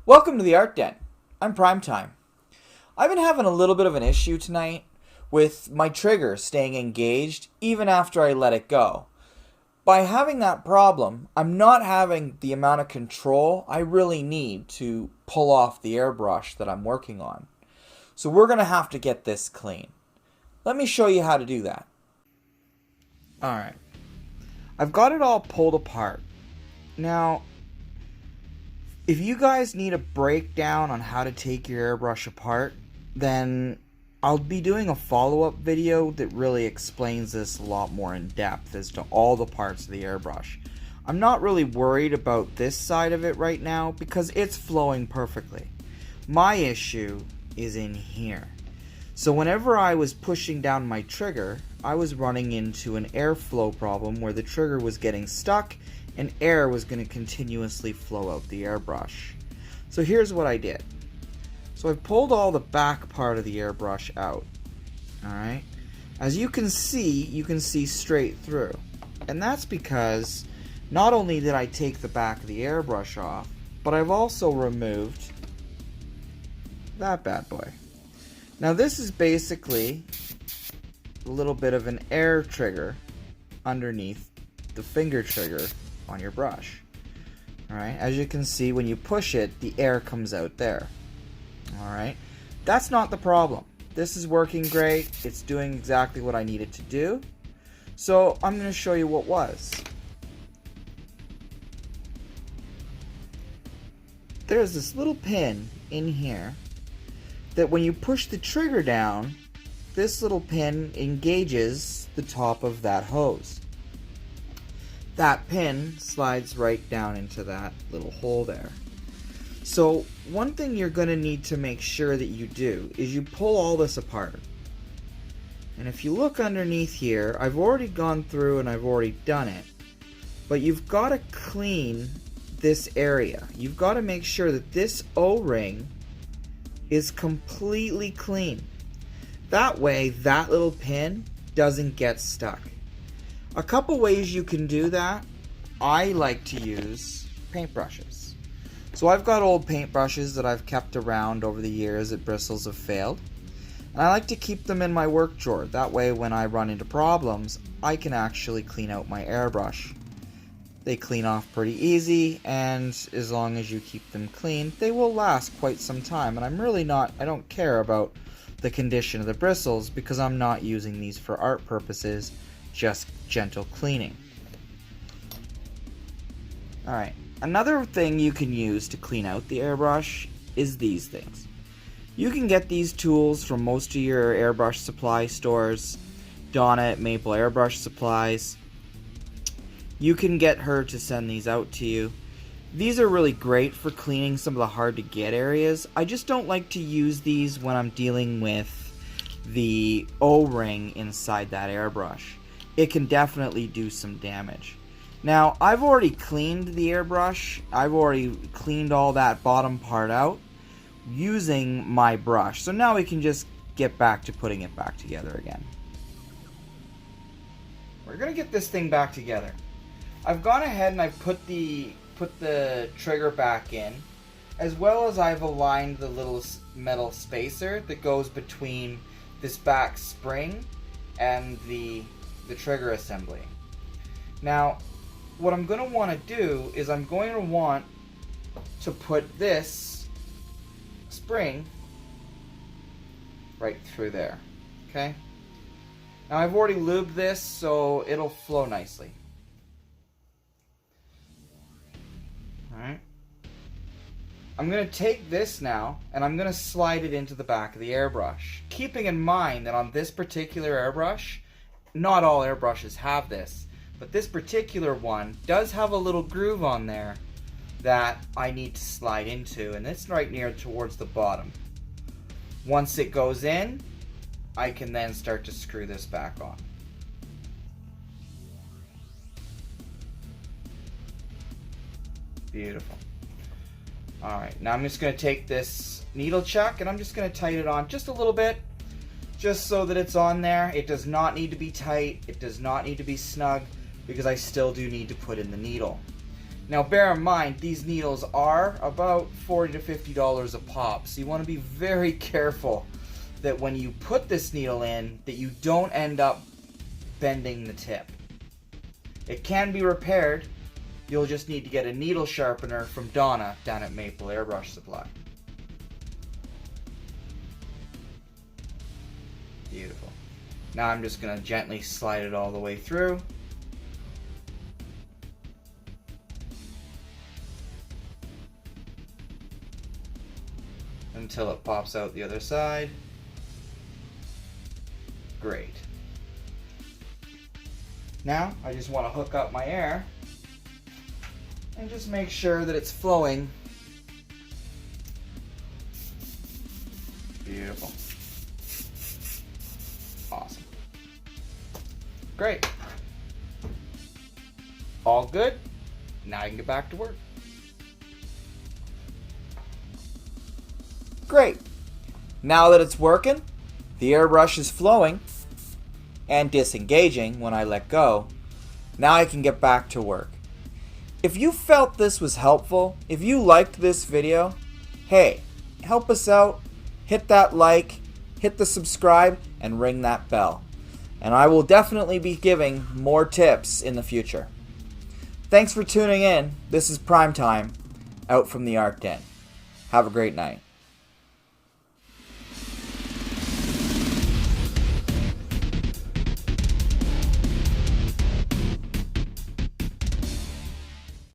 Welcome to the Art Den. I'm Primetime. I've been having a little bit of an issue tonight with my trigger staying engaged even after I let it go. By having that problem, I'm not having the amount of control I really need to pull off the airbrush that I'm working on. So we're going to have to get this clean. Let me show you how to do that. Alright, I've got it all pulled apart. Now, if you guys need a breakdown on how to take your airbrush apart, then I'll be doing a follow-up video that really explains this a lot more in depth as to all the parts of the airbrush. I'm not really worried about this side of it right now because it's flowing perfectly. My issue is in here. So whenever I was pushing down my trigger, I was running into an airflow problem where the trigger was getting stuck and air was going to continuously flow out the airbrush. So here's what I did. So I pulled all the back part of the airbrush out. Alright? As you can see straight through. And that's because not only did I take the back of the airbrush off, but I've also removed that bad boy. Now this is basically a little bit of an air trigger underneath the finger trigger on your brush. Alright, as you can see, when you push it, the air comes out there. Alright, that's not the problem. This is working great. It's doing exactly what I need it to do. So I'm going to show you what was. There's this little pin in here that when you push the trigger down, this little pin engages the top of that hose. That pin slides right down into that little hole there. So one thing you're going to need to make sure that you do is you pull all this apart. And if you look underneath here, I've already gone through and I've already done it. But you've got to clean this area. You've got to make sure that this O-ring is completely clean. That way that little pin doesn't get stuck. A couple ways you can do that. I like to use paintbrushes. So I've got old paintbrushes that I've kept around over the years that bristles have failed. And I like to keep them in my work drawer. That way when I run into problems, I can actually clean out my airbrush. They clean off pretty easy, and as long as you keep them clean, they will last quite some time. And I don't care about the condition of the bristles because I'm not using these for art purposes, just gentle cleaning. Alright, another thing you can use to clean out the airbrush is these things. You can get these tools from most of your airbrush supply stores. Donna at Maple Airbrush Supplies. You can get her to send these out to you. These are really great for cleaning some of the hard to get areas. I just don't like to use these when I'm dealing with the O-ring inside that airbrush. It can definitely do some damage. Now, I've already cleaned the airbrush. I've already cleaned all that bottom part out using my brush. So now we can just get back to putting it back together again. We're going to get this thing back together. I've gone ahead and I've put the trigger back in, as well as I've aligned the little metal spacer that goes between this back spring and the trigger assembly. Now, what I'm going to want to do is I'm going to want to put this spring right through there. Okay? Now I've already lubed this so it'll flow nicely. Alright. I'm going to take this now and I'm going to slide it into the back of the airbrush. Keeping in mind that on this particular airbrush, not all airbrushes have this, but this particular one does have a little groove on there that I need to slide into, and it's right near towards the bottom. Once it goes in, I can then start to screw this back on. Beautiful. Alright, now I'm just going to take this needle chuck and I'm just going to tighten it on just a little bit, just so that it's on there. It does not need to be tight, it does not need to be snug, because I still do need to put in the needle. Now bear in mind, these needles are about $40 to $50 a pop, so you want to be very careful that when you put this needle in, that you don't end up bending the tip. It can be repaired. You'll just need to get a needle sharpener from Donna down at Maple Airbrush Supply. Beautiful. Now I'm just going to gently slide it all the way through. Until it pops out the other side. Great. Now I just want to hook up my air and just make sure that it's flowing. Beautiful. Awesome. Great. All good. Now I can get back to work. Great. Now that it's working, the airbrush is flowing and disengaging when I let go. Now I can get back to work. If you felt this was helpful, if you liked this video, hey, help us out, hit that like, hit the subscribe, and ring that bell. And I will definitely be giving more tips in the future. Thanks for tuning in. This is Primetime, out from the Art Den. Have a great night.